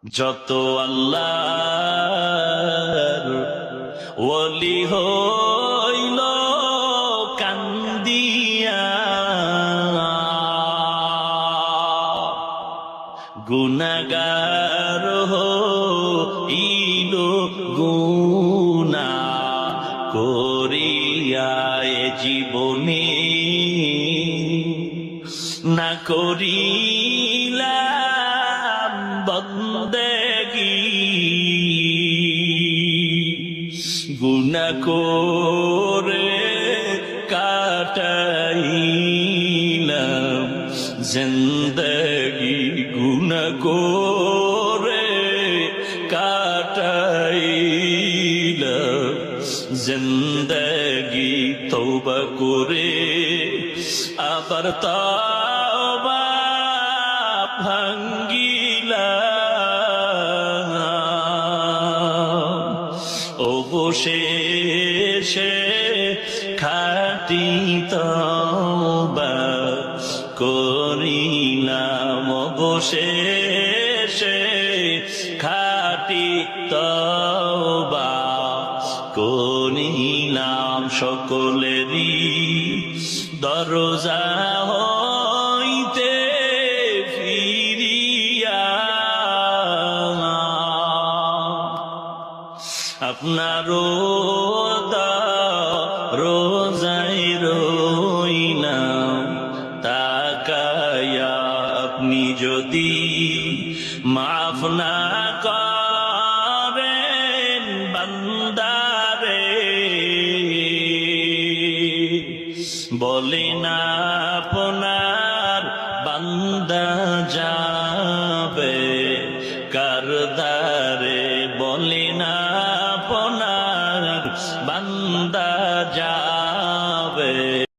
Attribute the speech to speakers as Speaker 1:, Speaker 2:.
Speaker 1: যত আল্লাহর ওলি হইল কান্দিয়া, গুনাহগার হইল গুনাহ করিয়া এ জীবনে, না করিলাম বন্দেগী, গুনাহ করে কাটাইলাম জিন্দগি, গুনাহ করে কাটাইলাম জিন্দগি। তওবা করে আবার তওবা ভাঙ্গিলাম, অবশেষে খাঁটি তওবা করিলাম, অবশেষে খাঁটি তওবা করিলাম। সকলেরই দরজা হইতে ফিরিয়া আপনারও রোজায় রইলাম তাকায়া। আপনি যদি মাফ না করেন বান্দারে, বলেন আপনার বান্দা যাবে কার দ্বারে, বলেন আপনার বান্দা যাবে